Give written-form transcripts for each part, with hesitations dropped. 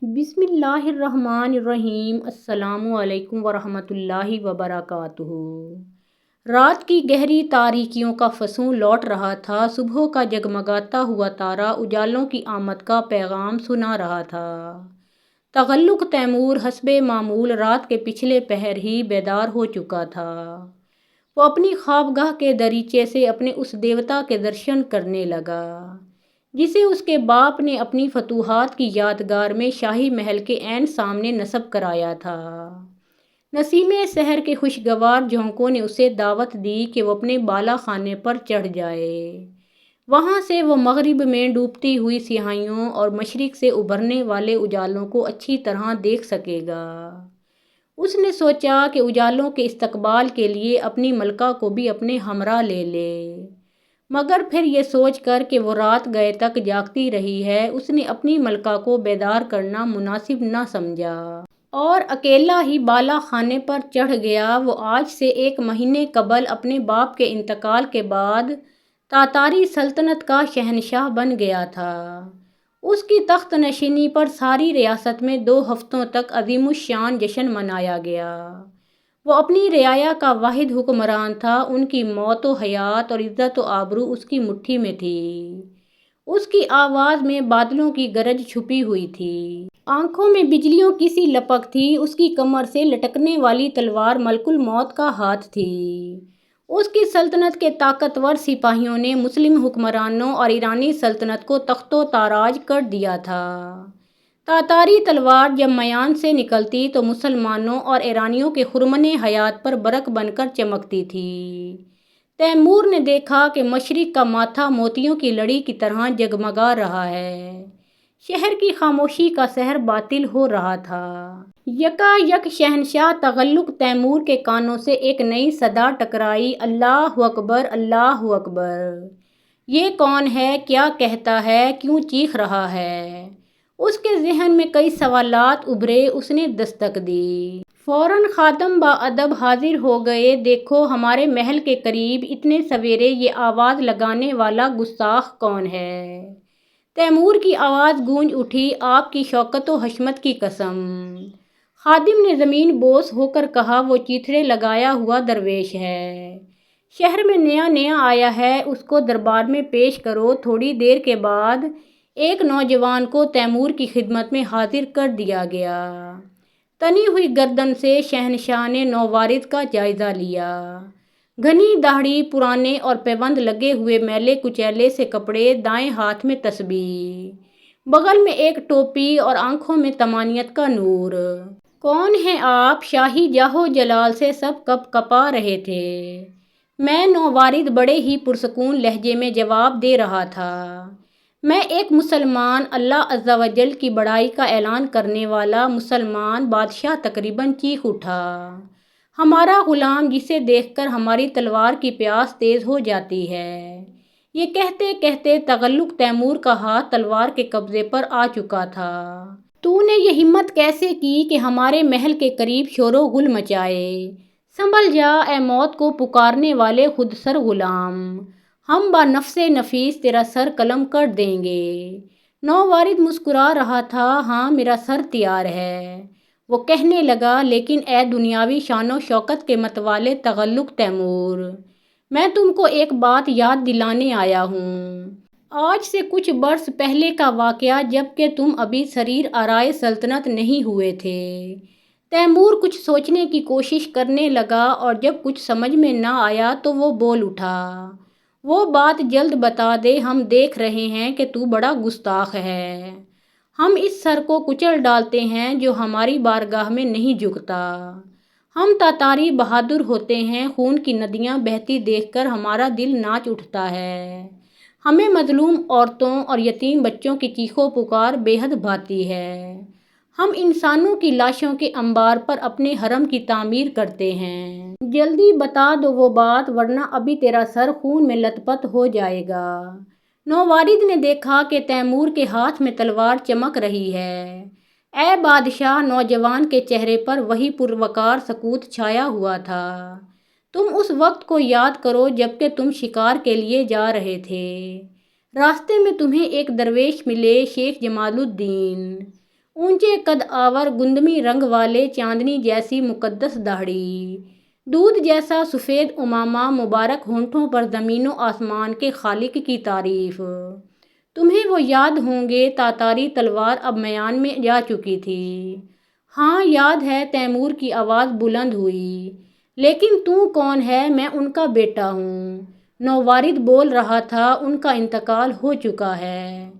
بسم اللہ الرحمن الرحیم۔ السلام علیکم ورحمۃ اللہ وبرکاتہ۔ رات کی گہری تاریکیوں کا فسوں لوٹ رہا تھا، صبح کا جگمگاتا ہوا تارا اجالوں کی آمد کا پیغام سنا رہا تھا۔ تغلق تیمور حسب معمول رات کے پچھلے پہر ہی بیدار ہو چکا تھا۔ وہ اپنی خوابگاہ کے دریچے سے اپنے اس دیوتا کے درشن کرنے لگا جسے اس کے باپ نے اپنی فتوحات کی یادگار میں شاہی محل کے عین سامنے نصب کرایا تھا۔ نسیم سحر کے خوشگوار جھونکوں نے اسے دعوت دی کہ وہ اپنے بالا خانے پر چڑھ جائے۔ وہاں سے وہ مغرب میں ڈوبتی ہوئی سیاہیوں اور مشرق سے ابھرنے والے اجالوں کو اچھی طرح دیکھ سکے گا۔ اس نے سوچا کہ اجالوں کے استقبال کے لیے اپنی ملکہ کو بھی اپنے ہمراہ لے لے، مگر پھر یہ سوچ کر کہ وہ رات گئے تک جاگتی رہی ہے، اس نے اپنی ملکہ کو بیدار کرنا مناسب نہ سمجھا اور اکیلا ہی بالا خانے پر چڑھ گیا۔ وہ آج سے 1 مہینے قبل اپنے باپ کے انتقال کے بعد تاتاری سلطنت کا شہنشاہ بن گیا تھا۔ اس کی تخت نشینی پر ساری ریاست میں 2 ہفتوں تک عظیم الشان جشن منایا گیا۔ وہ اپنی رعایا کا واحد حکمران تھا، ان کی موت و حیات اور عزت و آبرو اس کی مٹھی میں تھی۔ اس کی آواز میں بادلوں کی گرج چھپی ہوئی تھی، آنکھوں میں بجلیوں کی سی لپک تھی، اس کی کمر سے لٹکنے والی تلوار ملک الموت کا ہاتھ تھی۔ اس کی سلطنت کے طاقتور سپاہیوں نے مسلم حکمرانوں اور ایرانی سلطنت کو تخت و تاراج کر دیا تھا۔ تاتاری تلوار جب میان سے نکلتی تو مسلمانوں اور ایرانیوں کے خرمن حیات پر برق بن کر چمکتی تھی۔ تیمور نے دیکھا کہ مشرق کا ماتھا موتیوں کی لڑی کی طرح جگمگا رہا ہے۔ شہر کی خاموشی کا سحر باطل ہو رہا تھا۔ یکا یک شہنشاہ تغلق تیمور کے کانوں سے ایک نئی صدا ٹکرائی، اللہ اکبر، اللہ اکبر! یہ کون ہے؟ کیا کہتا ہے؟ کیوں چیخ رہا ہے؟ اس کے ذہن میں کئی سوالات ابھرے۔ اس نے دستک دی۔ فوراً خادم باادب حاضر ہو گئے۔ دیکھو ہمارے محل کے قریب اتنے سویرے یہ آواز لگانے والا گستاخ کون ہے؟ تیمور کی آواز گونج اٹھی، آپ کی شوکت و حشمت کی قسم! خادم نے زمین بوس ہو کر کہا، وہ چیتھڑے لگایا ہوا درویش ہے، شہر میں نیا نیا آیا ہے، اس کو دربار میں پیش کرو۔ تھوڑی دیر کے بعد ایک نوجوان کو تیمور کی خدمت میں حاضر کر دیا گیا۔ تنی ہوئی گردن سے شہنشاہ نے نووارد کا جائزہ لیا۔ گھنی داڑھی، پرانے اور پیوند لگے ہوئے میلے کچیلے سے کپڑے، دائیں ہاتھ میں تسبیح، بغل میں ایک ٹوپی اور آنکھوں میں طمانینت کا نور۔ کون ہیں آپ؟ شاہی جاہ و جلال سے سب کپ کپا رہے تھے۔ میں نووارد بڑے ہی پرسکون لہجے میں جواب دے رہا تھا، میں ایک مسلمان، اللہ عز و جل کی بڑائی کا اعلان کرنے والا مسلمان بادشاہ تقریباً چیخ اٹھا، ہمارا غلام جسے دیکھ کر ہماری تلوار کی پیاس تیز ہو جاتی ہے۔ یہ کہتے کہتے تغلق تیمور کا ہاتھ تلوار کے قبضے پر آ چکا تھا۔ تو نے یہ ہمت کیسے کی کہ ہمارے محل کے قریب شور و غل مچائے؟ سنبھل جا اے موت کو پکارنے والے خود سر غلام، ہم با نفس نفیس تیرا سر قلم کر دیں گے۔ نووارد مسکرا رہا تھا، ہاں میرا سر تیار ہے، وہ کہنے لگا، لیکن اے دنیاوی شان و شوکت کے متوالے تغلق تیمور، میں تم کو ایک بات یاد دلانے آیا ہوں۔ آج سے کچھ برس پہلے کا واقعہ جب کہ تم ابھی سریر آرائے سلطنت نہیں ہوئے تھے۔ تیمور کچھ سوچنے کی کوشش کرنے لگا اور جب کچھ سمجھ میں نہ آیا تو وہ بول اٹھا، وہ بات جلد بتا دے، ہم دیکھ رہے ہیں کہ تو بڑا گستاخ ہے، ہم اس سر کو کچل ڈالتے ہیں جو ہماری بارگاہ میں نہیں جھکتا۔ ہم تاتاری بہادر ہوتے ہیں، خون کی ندیاں بہتی دیکھ کر ہمارا دل ناچ اٹھتا ہے، ہمیں مظلوم عورتوں اور یتیم بچوں کی چیخ و پکار بے حد بھاتی ہے، ہم انسانوں کی لاشوں کے انبار پر اپنے حرم کی تعمیر کرتے ہیں۔ جلدی بتا دو وہ بات، ورنہ ابھی تیرا سر خون میں لت پت ہو جائے گا۔ نووارد نے دیکھا کہ تیمور کے ہاتھ میں تلوار چمک رہی ہے۔ اے بادشاہ! نوجوان کے چہرے پر وہی پروقار سکوت چھایا ہوا تھا۔ تم اس وقت کو یاد کرو جب کہ تم شکار کے لیے جا رہے تھے۔ راستے میں تمہیں ایک درویش ملے، شیخ جمال الدین۔ اونچے قد آور گندمی رنگ والے چاندنی جیسی مقدس داڑھی، دودھ جیسا سفید امامہ، مبارک ہونٹوں پر زمین و آسمان کے خالق کی تعریف۔ تمہیں وہ یاد ہوں گے تاتاری تلوار اب میان میں جا چکی تھی۔ ہاں یاد ہے، تیمور کی آواز بلند ہوئی۔ لیکن تو کون ہے؟ میں ان کا بیٹا ہوں، نووارد بول رہا تھا۔ ان کا انتقال ہو چکا ہے۔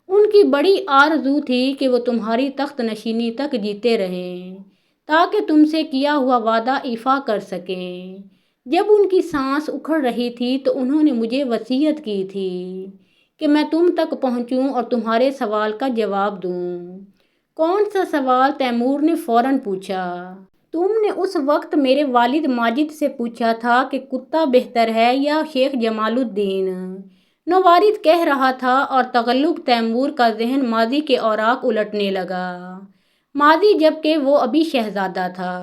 ان کی بڑی آرزو تھی کہ وہ تمہاری تخت نشینی تک جیتے رہیں تاکہ تم سے کیا ہوا وعدہ ایفا کر سکیں۔ جب ان کی سانس اکھڑ رہی تھی تو انہوں نے مجھے وصیت کی تھی کہ میں تم تک پہنچوں اور تمہارے سوال کا جواب دوں۔ کون سا سوال؟ تیمور نے فوراً پوچھا۔ تم نے اس وقت میرے والد ماجد سے پوچھا تھا کہ کتا بہتر ہے یا شیخ جمال الدین، نووارد کہہ رہا تھا، اور تغلب تیمور کا ذہن ماضی کے اوراق الٹنے لگا۔ ماضی جبکہ وہ ابھی شہزادہ تھا۔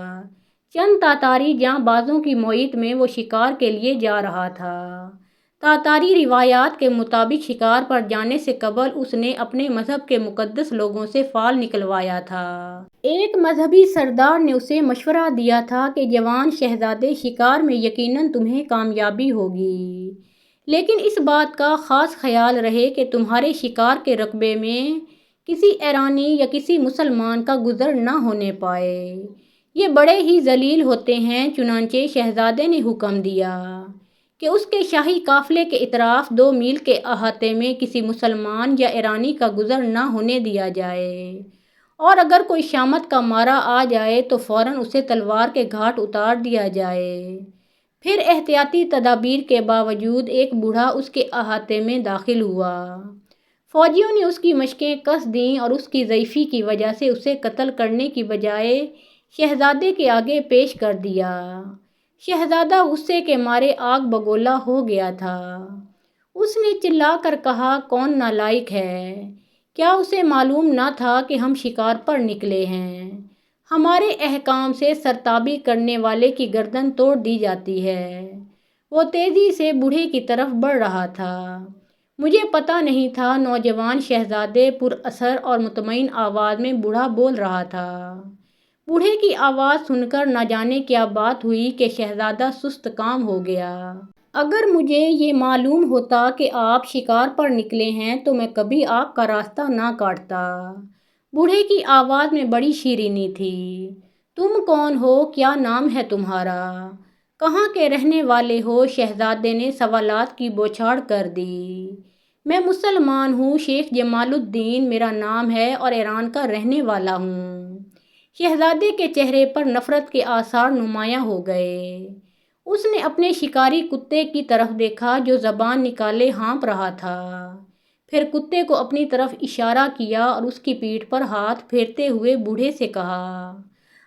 چند تاتاری جاں بازوں کی معیت میں وہ شکار کے لیے جا رہا تھا۔ تاتاری روایات کے مطابق شکار پر جانے سے قبل اس نے اپنے مذہب کے مقدس لوگوں سے فال نکلوایا تھا۔ ایک مذہبی سردار نے اسے مشورہ دیا تھا کہ جوان شہزادے، شکار میں یقیناً تمہیں کامیابی ہوگی، لیکن اس بات کا خاص خیال رہے کہ تمہارے شکار کے رقبے میں کسی ایرانی یا کسی مسلمان کا گزر نہ ہونے پائے، یہ بڑے ہی ذلیل ہوتے ہیں۔ چنانچہ شہزادے نے حکم دیا کہ اس کے شاہی قافلے کے اطراف 2 میل کے احاطے میں کسی مسلمان یا ایرانی کا گزر نہ ہونے دیا جائے، اور اگر کوئی شامت کا مارا آ جائے تو فوراً اسے تلوار کے گھاٹ اتار دیا جائے۔ پھر احتیاطی تدابیر کے باوجود ایک بوڑھا اس کے احاطے میں داخل ہوا۔ فوجیوں نے اس کی مشقیں کس دیں اور اس کی ضعیفی کی وجہ سے اسے قتل کرنے کی بجائے شہزادے کے آگے پیش کر دیا۔ شہزادہ غصے کے مارے آگ بگولا ہو گیا تھا۔ اس نے چلا کر کہا، کون نالائق ہے؟ کیا اسے معلوم نہ تھا کہ ہم شکار پر نکلے ہیں؟ ہمارے احکام سے سرتابی کرنے والے کی گردن توڑ دی جاتی ہے۔ وہ تیزی سے بوڑھے کی طرف بڑھ رہا تھا۔ مجھے پتہ نہیں تھا، نوجوان شہزادے پر اثر اور مطمئن آواز میں بوڑھا بول رہا تھا۔ بوڑھے کی آواز سن کر نہ جانے کیا بات ہوئی کہ شہزادہ سست کام ہو گیا۔ اگر مجھے یہ معلوم ہوتا کہ آپ شکار پر نکلے ہیں تو میں کبھی آپ کا راستہ نہ کاٹتا۔ بوڑھے کی آواز میں بڑی شیرینی تھی۔ تم کون ہو؟ کیا نام ہے تمہارا؟ کہاں کے رہنے والے ہو؟ شہزادے نے سوالات کی بوچھاڑ کر دی۔ میں مسلمان ہوں، شیخ جمال الدین میرا نام ہے، اور ایران کا رہنے والا ہوں۔ شہزادے کے چہرے پر نفرت کے آثار نمایاں ہو گئے۔ اس نے اپنے شکاری کتے کی طرف دیکھا جو زبان نکالے ہانپ رہا تھا، پھر کتے کو اپنی طرف اشارہ کیا اور اس کی پیٹھ پر ہاتھ پھیرتے ہوئے بوڑھے سے کہا،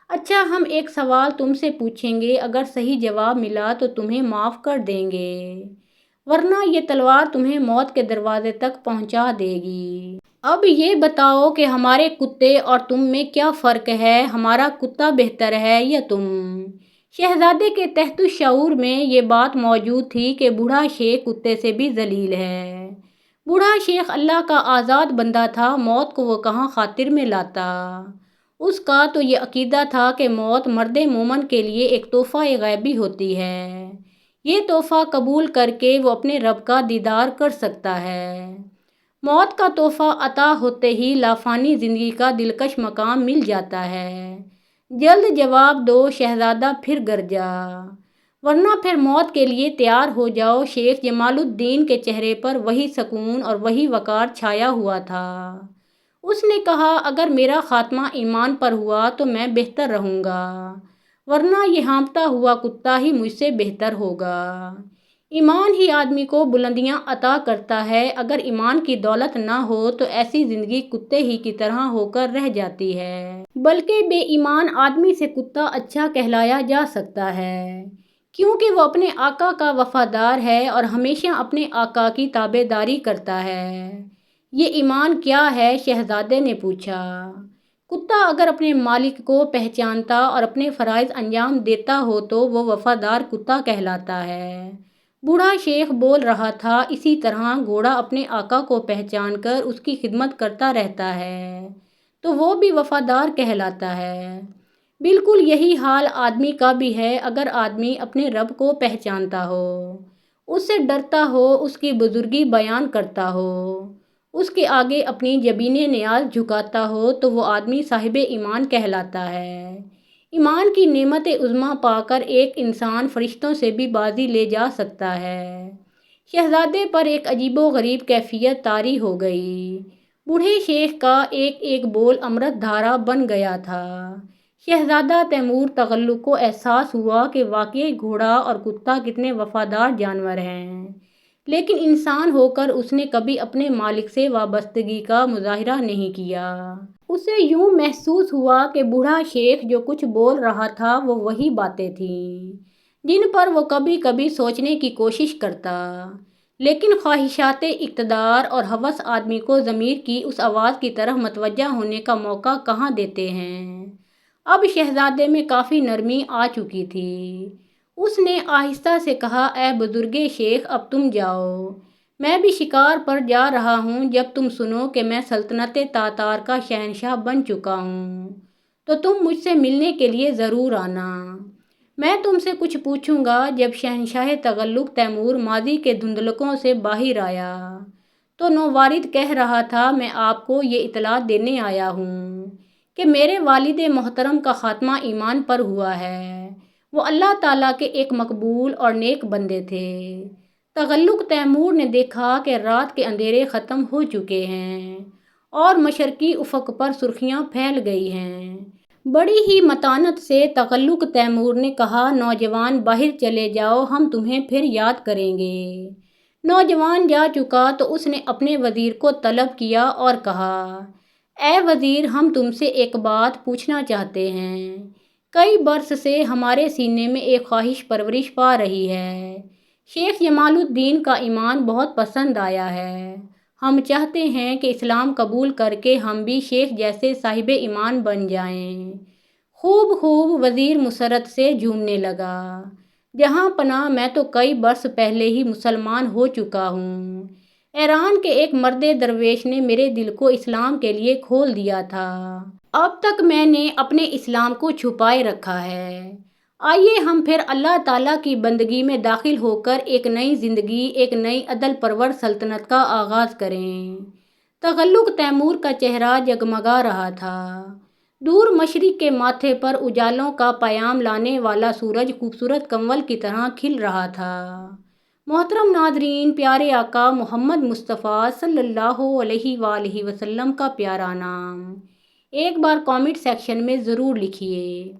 اچھا ہم ایک سوال تم سے پوچھیں گے، اگر صحیح جواب ملا تو تمہیں معاف کر دیں گے، ورنہ یہ تلوار تمہیں موت کے دروازے تک پہنچا دے گی۔ اب یہ بتاؤ کہ ہمارے کتے اور تم میں کیا فرق ہے؟ ہمارا کتا بہتر ہے یا تم؟ شہزادے کے تحت الشعور میں یہ بات موجود تھی کہ بوڑھا شیخ کتے سے بھی ذلیل ہے۔ بوڑھا شیخ اللہ کا آزاد بندہ تھا، موت کو وہ کہاں خاطر میں لاتا۔ اس کا تو یہ عقیدہ تھا کہ موت مرد مومن کے لیے ایک تحفہ غیبی ہوتی ہے، یہ تحفہ قبول کر کے وہ اپنے رب کا دیدار کر سکتا ہے۔ موت کا تحفہ عطا ہوتے ہی لافانی زندگی کا دلکش مقام مل جاتا ہے۔ جلد جواب دو شہزادہ، پھر گرجا، ورنہ پھر موت کے لیے تیار ہو جاؤ۔ شیخ جمال الدین کے چہرے پر وہی سکون اور وہی وقار چھایا ہوا تھا۔ اس نے کہا، اگر میرا خاتمہ ایمان پر ہوا تو میں بہتر رہوں گا، ورنہ یہ ہانپتا ہوا کتا ہی مجھ سے بہتر ہوگا۔ ایمان ہی آدمی کو بلندیاں عطا کرتا ہے، اگر ایمان کی دولت نہ ہو تو ایسی زندگی کتے ہی کی طرح ہو کر رہ جاتی ہے۔ بلکہ بے ایمان آدمی سے کتا اچھا کہلایا جا سکتا ہے، کیونکہ وہ اپنے آقا کا وفادار ہے اور ہمیشہ اپنے آقا کی تابعداری کرتا ہے۔ یہ ایمان کیا ہے؟ شہزادے نے پوچھا۔ کتا اگر اپنے مالک کو پہچانتا اور اپنے فرائض انجام دیتا ہو تو وہ وفادار کتا کہلاتا ہے، بوڑھا شیخ بول رہا تھا۔ اسی طرح گھوڑا اپنے آقا کو پہچان کر اس کی خدمت کرتا رہتا ہے تو وہ بھی وفادار کہلاتا ہے۔ بالکل یہی حال آدمی کا بھی ہے۔ اگر آدمی اپنے رب کو پہچانتا ہو، اس سے ڈرتا ہو، اس کی بزرگی بیان کرتا ہو، اس کے آگے اپنی جبین نیاز جھکاتا ہو، تو وہ آدمی صاحب ایمان کہلاتا ہے۔ ایمان کی نعمت عظمیٰ پا کر ایک انسان فرشتوں سے بھی بازی لے جا سکتا ہے۔ شہزادے پر ایک عجیب و غریب کیفیت طاری ہو گئی۔ بوڑھے شیخ کا ایک ایک بول امرت دھارا بن گیا تھا۔ شہزادہ تیمور تغلق کو احساس ہوا کہ واقعی گھوڑا اور کتا کتنے وفادار جانور ہیں، لیکن انسان ہو کر اس نے کبھی اپنے مالک سے وابستگی کا مظاہرہ نہیں کیا۔ اسے یوں محسوس ہوا کہ بوڑھا شیخ جو کچھ بول رہا تھا وہ وہی باتیں تھیں جن پر وہ کبھی کبھی سوچنے کی کوشش کرتا، لیکن خواہشات اقتدار اور ہوس آدمی کو ضمیر کی اس آواز کی طرف متوجہ ہونے کا موقع کہاں دیتے ہیں۔ اب شہزادے میں کافی نرمی آ چکی تھی۔ اس نے آہستہ سے کہا، اے بزرگ شیخ، اب تم جاؤ، میں بھی شکار پر جا رہا ہوں۔ جب تم سنو کہ میں سلطنت تاتار کا شہنشاہ بن چکا ہوں تو تم مجھ سے ملنے کے لیے ضرور آنا۔ میں تم سے کچھ پوچھوں گا۔ جب شہنشاہ تغلق تیمور ماضی کے دھندلکوں سے باہر آیا تو نووارد کہہ رہا تھا، میں آپ کو یہ اطلاع دینے آیا ہوں کہ میرے والد محترم کا خاتمہ ایمان پر ہوا ہے۔ وہ اللہ تعالیٰ کے ایک مقبول اور نیک بندے تھے۔ تغلق تیمور نے دیکھا کہ رات کے اندھیرے ختم ہو چکے ہیں اور مشرقی افق پر سرخیاں پھیل گئی ہیں۔ بڑی ہی متانت سے تغلق تیمور نے کہا، نوجوان باہر چلے جاؤ، ہم تمہیں پھر یاد کریں گے۔ نوجوان جا چکا تو اس نے اپنے وزیر کو طلب کیا اور کہا، اے وزیر، ہم تم سے ایک بات پوچھنا چاہتے ہیں۔ کئی برس سے ہمارے سینے میں ایک خواہش پرورش پا رہی ہے۔ شیخ جمال الدین کا ایمان بہت پسند آیا ہے۔ ہم چاہتے ہیں کہ اسلام قبول کر کے ہم بھی شیخ جیسے صاحب ایمان بن جائیں۔ خوب خوب وزیر مسرت سے جھومنے لگا، جہاں پناہ میں تو کئی برس پہلے ہی مسلمان ہو چکا ہوں۔ ایران کے ایک مرد درویش نے میرے دل کو اسلام کے لیے کھول دیا تھا۔ اب تک میں نے اپنے اسلام کو چھپائے رکھا ہے۔ آئیے ہم پھر اللہ تعالیٰ کی بندگی میں داخل ہو کر ایک نئی زندگی، ایک نئی عدل پرور سلطنت کا آغاز کریں۔ تغلق تیمور کا چہرہ جگمگا رہا تھا۔ دور مشرق کے ماتھے پر اجالوں کا پیام لانے والا سورج خوبصورت کنول کی طرح کھل رہا تھا۔ محترم ناظرین، پیارے آقا محمد مصطفیٰ صلی اللہ علیہ وآلہ وسلم کا پیارا نام ایک بار کامنٹ سیکشن میں ضرور لکھیے۔